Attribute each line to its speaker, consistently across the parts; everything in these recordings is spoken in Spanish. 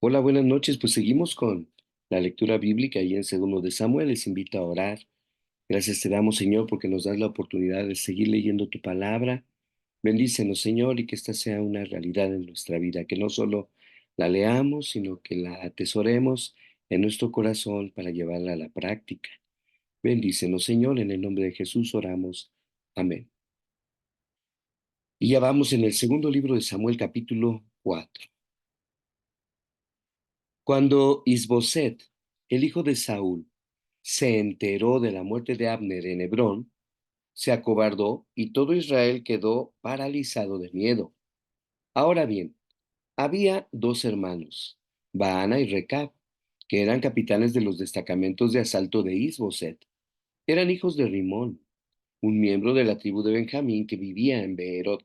Speaker 1: Hola, buenas noches. Pues seguimos con la lectura bíblica y en segundo de Samuel les invito a orar. Gracias te damos, Señor, porque nos das la oportunidad de seguir leyendo tu palabra. Bendícenos, Señor, y que esta sea una realidad en nuestra vida, que no solo la leamos, sino que la atesoremos en nuestro corazón para llevarla a la práctica. Bendícenos, Señor, en el nombre de Jesús oramos. Amén. Y ya vamos en el segundo libro de Samuel, capítulo 4. Cuando Isboset, el hijo de Saúl, se enteró de la muerte de Abner en Hebrón, se acobardó y todo Israel quedó paralizado de miedo. Ahora bien, había dos hermanos, Baana y Recab, que eran capitanes de los destacamentos de asalto de Isboset. Eran hijos de Rimón, un miembro de la tribu de Benjamín que vivía en Beerot.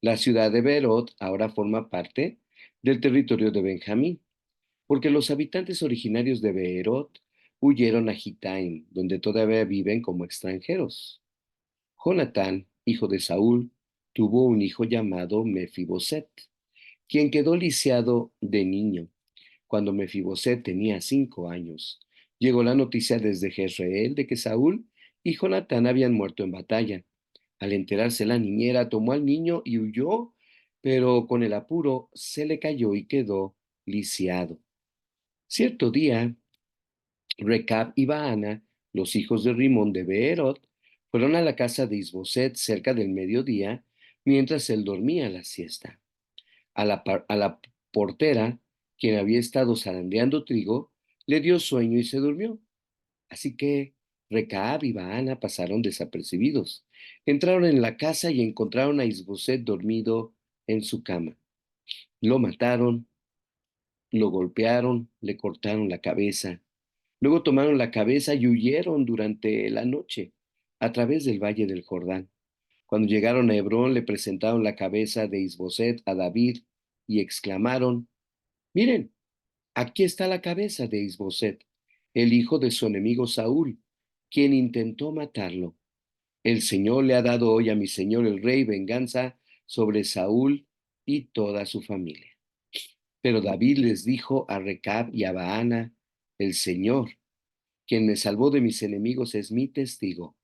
Speaker 1: La ciudad de Beerot ahora forma parte del territorio de Benjamín, porque los habitantes originarios de Beerot huyeron a Gitaim, donde todavía viven como extranjeros. Jonatán, hijo de Saúl, tuvo un hijo llamado Mefiboset, quien quedó lisiado de niño. Cuando Mefiboset tenía 5 años, llegó la noticia desde Jezreel de que Saúl y Jonatán habían muerto en batalla. Al enterarse la niñera, tomó al niño y huyó, pero con el apuro se le cayó y quedó lisiado. Cierto día, Recab y Baana, los hijos de Rimón de Beerot, fueron a la casa de Isboset cerca del mediodía, mientras él dormía la siesta. A la portera, quien había estado zarandeando trigo, le dio sueño y se durmió. Así que Recab y Baana pasaron desapercibidos. Entraron en la casa y encontraron a Isboset dormido en su cama. Lo mataron, lo golpearon, le cortaron la cabeza. Luego tomaron la cabeza y huyeron durante la noche a través del valle del Jordán. Cuando llegaron a Hebrón, le presentaron la cabeza de Isboset a David y exclamaron: Miren, aquí está la cabeza de Isboset, el hijo de su enemigo Saúl, quien intentó matarlo. El Señor le ha dado hoy a mi señor el rey venganza sobre Saúl y toda su familia. Pero David les dijo a Recab y a Baana: El Señor, quien me salvó de mis enemigos, es mi testigo.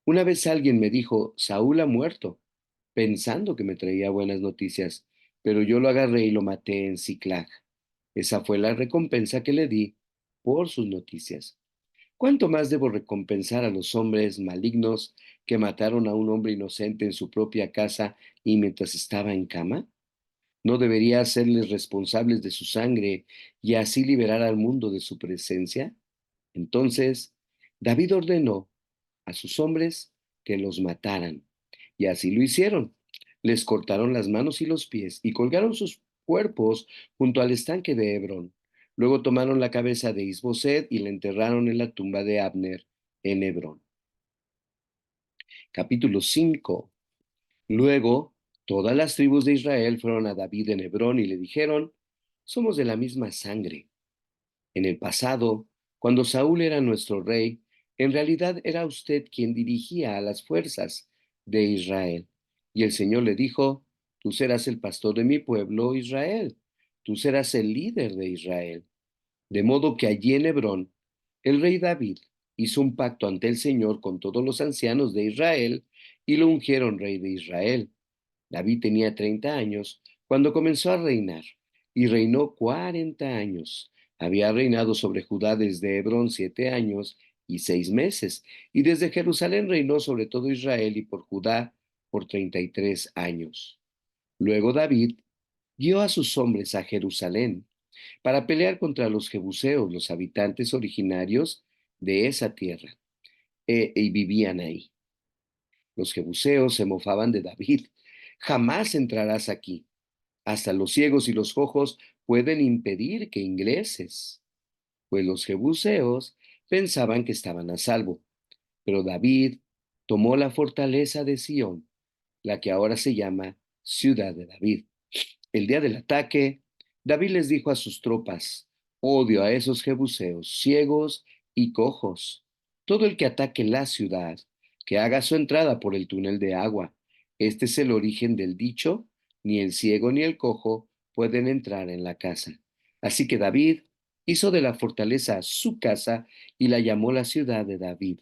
Speaker 1: Una vez alguien me dijo: Saúl ha muerto, pensando que me traía buenas noticias, pero yo lo agarré y lo maté en Siclag. Esa fue la recompensa que le di por sus noticias. ¿Cuánto más debo recompensar a los hombres malignos que mataron a un hombre inocente en su propia casa y mientras estaba en cama? ¿No debería hacerles responsables de su sangre y así liberar al mundo de su presencia? Entonces David ordenó a sus hombres que los mataran, y así lo hicieron. Les cortaron las manos y los pies y colgaron sus cuerpos junto al estanque de Hebrón. Luego tomaron la cabeza de Isboset y la enterraron en la tumba de Abner en Hebrón. Capítulo 5. Luego, todas las tribus de Israel fueron a David en Hebrón y le dijeron: Somos de la misma sangre. En el pasado, cuando Saúl era nuestro rey, en realidad era usted quien dirigía a las fuerzas de Israel. Y el Señor le dijo: Tú serás el pastor de mi pueblo Israel. Tú serás el líder de Israel. De modo que allí en Hebrón, el rey David hizo un pacto ante el Señor con todos los ancianos de Israel y lo ungieron rey de Israel. David tenía 30 años cuando comenzó a reinar y reinó 40 años. Había reinado sobre Judá desde Hebrón 7 años y 6 meses, y desde Jerusalén reinó sobre todo Israel y por Judá por 33 años. Luego David guió a sus hombres a Jerusalén para pelear contra los jebuseos, los habitantes originarios de esa tierra, y vivían ahí. Los jebuseos se mofaban de David. Jamás entrarás aquí. Hasta los ciegos y los cojos pueden impedir que ingreses. Pues los jebuseos pensaban que estaban a salvo. Pero David tomó la fortaleza de Sión, la que ahora se llama Ciudad de David. El día del ataque, David les dijo a sus tropas: Odio a esos jebuseos, ciegos y cojos. Todo el que ataque la ciudad, que haga su entrada por el túnel de agua. Este es el origen del dicho: ni el ciego ni el cojo pueden entrar en la casa. Así que David hizo de la fortaleza su casa y la llamó la ciudad de David.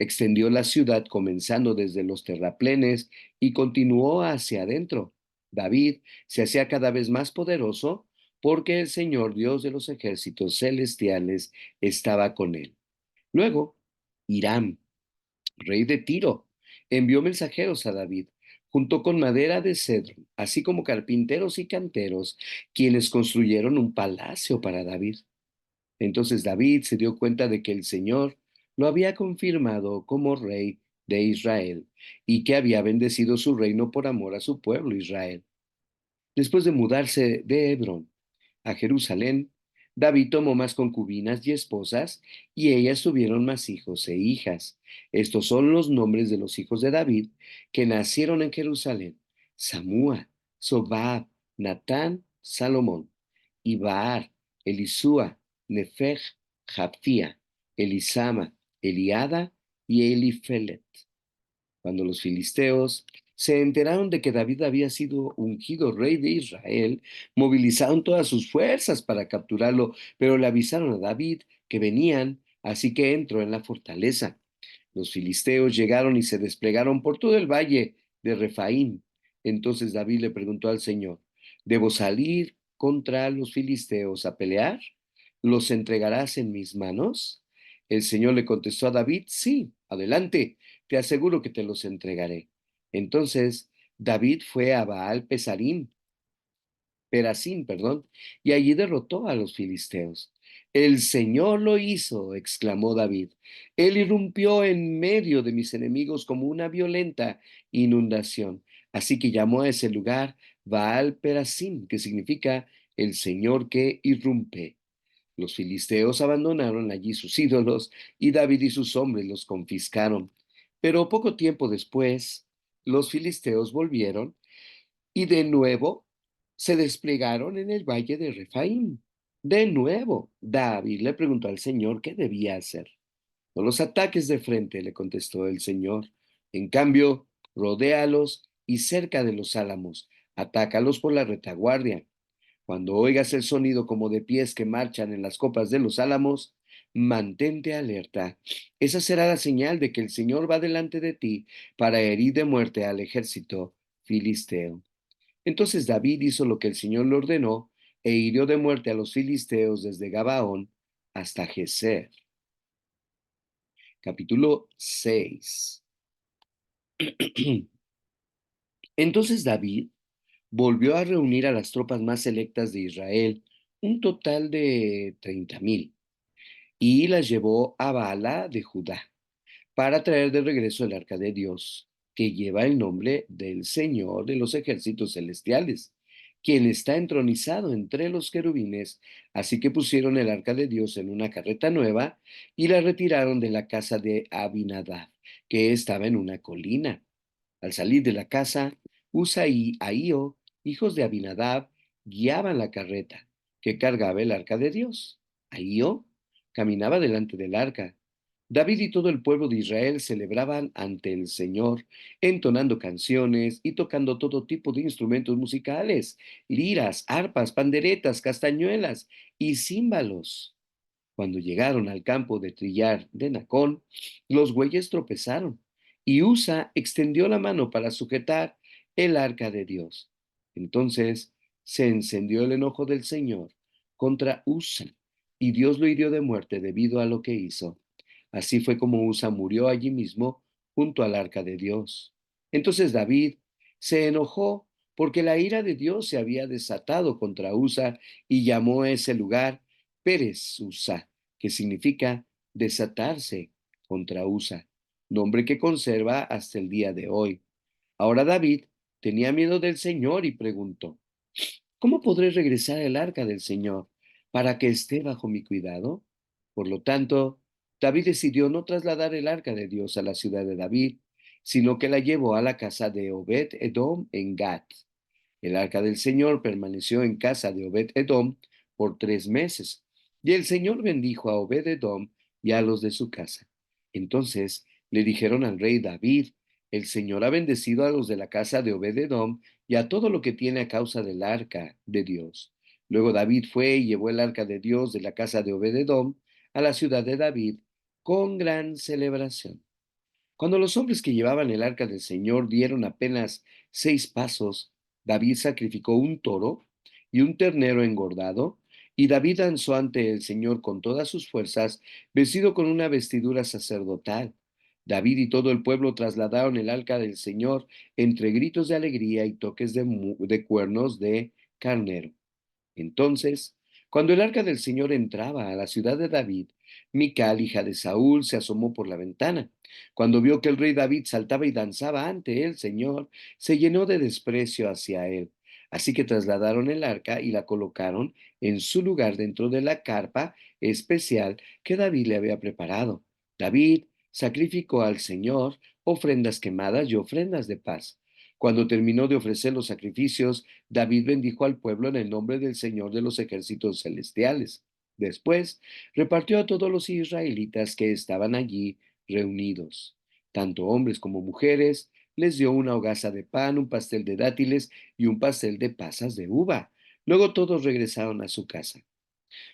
Speaker 1: Extendió la ciudad comenzando desde los terraplenes y continuó hacia adentro. David se hacía cada vez más poderoso porque el Señor Dios de los ejércitos celestiales estaba con él. Luego, Hiram, rey de Tiro, envió mensajeros a David, junto con madera de cedro, así como carpinteros y canteros, quienes construyeron un palacio para David. Entonces David se dio cuenta de que el Señor lo había confirmado como rey de Israel y que había bendecido su reino por amor a su pueblo Israel. Después de mudarse de Hebrón a Jerusalén, David tomó más concubinas y esposas, y ellas tuvieron más hijos e hijas. Estos son los nombres de los hijos de David que nacieron en Jerusalén: Samúa, Sobab, Natán, Salomón, Ibar, Elisúa, Nefeg, Japfía, Elisama, Eliada y Elifelet. Cuando los filisteos se enteraron de que David había sido ungido rey de Israel, movilizaron todas sus fuerzas para capturarlo, pero le avisaron a David que venían, así que entró en la fortaleza. Los filisteos llegaron y se desplegaron por todo el valle de Refaim. Entonces David le preguntó al Señor: ¿Debo salir contra los filisteos a pelear? ¿Los entregarás en mis manos? El Señor le contestó a David: Sí, adelante, te aseguro que te los entregaré. Entonces David fue a Baal Perasim, perdón, y allí derrotó a los filisteos. El Señor lo hizo, exclamó David. Él irrumpió en medio de mis enemigos como una violenta inundación. Así que llamó a ese lugar Baal Perasim, que significa el Señor que irrumpe. Los filisteos abandonaron allí sus ídolos y David y sus hombres los confiscaron. Pero poco tiempo después, los filisteos volvieron y de nuevo se desplegaron en el valle de Refaim. De nuevo, David le preguntó al Señor qué debía hacer. No los ataques de frente, le contestó el Señor. En cambio, rodéalos y cerca de los álamos, atácalos por la retaguardia. Cuando oigas el sonido como de pies que marchan en las copas de los álamos, mantente alerta. Esa será la señal de que el Señor va delante de ti para herir de muerte al ejército filisteo. Entonces David hizo lo que el Señor le ordenó e hirió de muerte a los filisteos desde Gabaón hasta Geser. Capítulo 6. Entonces David volvió a reunir a las tropas más selectas de Israel, un total de 30,000, y las llevó a Baala de Judá para traer de regreso el arca de Dios, que lleva el nombre del Señor de los ejércitos celestiales, quien está entronizado entre los querubines. Así que pusieron el arca de Dios en una carreta nueva y la retiraron de la casa de Abinadab, que estaba en una colina. Al salir de la casa, Usa y Ahío, hijos de Abinadab, guiaban la carreta que cargaba el arca de Dios. Ahío caminaba delante del arca. David y todo el pueblo de Israel celebraban ante el Señor, entonando canciones y tocando todo tipo de instrumentos musicales: liras, arpas, panderetas, castañuelas y címbalos. Cuando llegaron al campo de trillar de Nacón, los bueyes tropezaron y Usa extendió la mano para sujetar el arca de Dios. Entonces se encendió el enojo del Señor contra Usa y Dios lo hirió de muerte debido a lo que hizo. Así fue como Usa murió allí mismo junto al arca de Dios. Entonces David se enojó porque la ira de Dios se había desatado contra Usa y llamó a ese lugar Pérez Usa, que significa desatarse contra Usa, nombre que conserva hasta el día de hoy. Ahora David tenía miedo del Señor y preguntó: ¿Cómo podré regresar el arca del Señor para que esté bajo mi cuidado? Por lo tanto, David decidió no trasladar el arca de Dios a la ciudad de David, sino que la llevó a la casa de Obed-Edom en Gat. El arca del Señor permaneció en casa de Obed-Edom por 3 meses, y el Señor bendijo a Obed-Edom y a los de su casa. Entonces le dijeron al rey David: El Señor ha bendecido a los de la casa de Obed-Edom y a todo lo que tiene a causa del arca de Dios. Luego David fue y llevó el arca de Dios de la casa de Obededom a la ciudad de David con gran celebración. Cuando los hombres que llevaban el arca del Señor dieron apenas 6 pasos, David sacrificó un toro y un ternero engordado, y David danzó ante el Señor con todas sus fuerzas, vestido con una vestidura sacerdotal. David y todo el pueblo trasladaron el arca del Señor entre gritos de alegría y toques de cuernos de carnero. Entonces, cuando el arca del Señor entraba a la ciudad de David, Mical, hija de Saúl, se asomó por la ventana. Cuando vio que el rey David saltaba y danzaba ante el Señor, se llenó de desprecio hacia él. Así que trasladaron el arca y la colocaron en su lugar dentro de la carpa especial que David le había preparado. David sacrificó al Señor ofrendas quemadas y ofrendas de paz. Cuando terminó de ofrecer los sacrificios, David bendijo al pueblo en el nombre del Señor de los ejércitos celestiales. Después, repartió a todos los israelitas que estaban allí reunidos, tanto hombres como mujeres, les dio una hogaza de pan, un pastel de dátiles y un pastel de pasas de uva. Luego todos regresaron a su casa.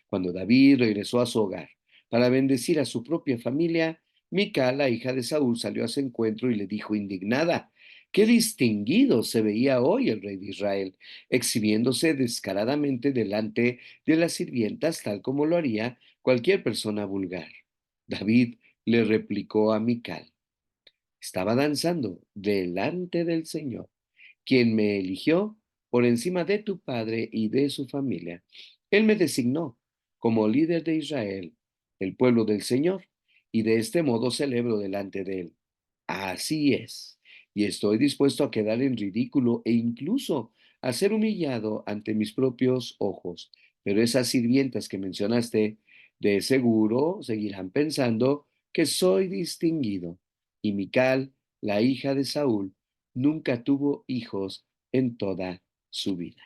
Speaker 1: Cuando David regresó a su hogar para bendecir a su propia familia, Mical, la hija de Saúl, salió a su encuentro y le dijo indignada: «Qué distinguido se veía hoy el rey de Israel, exhibiéndose descaradamente delante de las sirvientas, tal como lo haría cualquier persona vulgar». David le replicó a Mical: «Estaba danzando delante del Señor, quien me eligió por encima de tu padre y de su familia. Él me designó como líder de Israel, el pueblo del Señor, y de este modo celebro delante de él. Así es, y estoy dispuesto a quedar en ridículo e incluso a ser humillado ante mis propios ojos. Pero esas sirvientas que mencionaste, de seguro seguirán pensando que soy distinguido. Y Mical, la hija de Saúl, nunca tuvo hijos en toda su vida.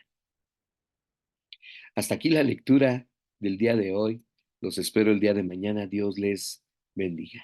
Speaker 1: Hasta aquí la lectura del día de hoy. Los espero el día de mañana. Dios les bendiga.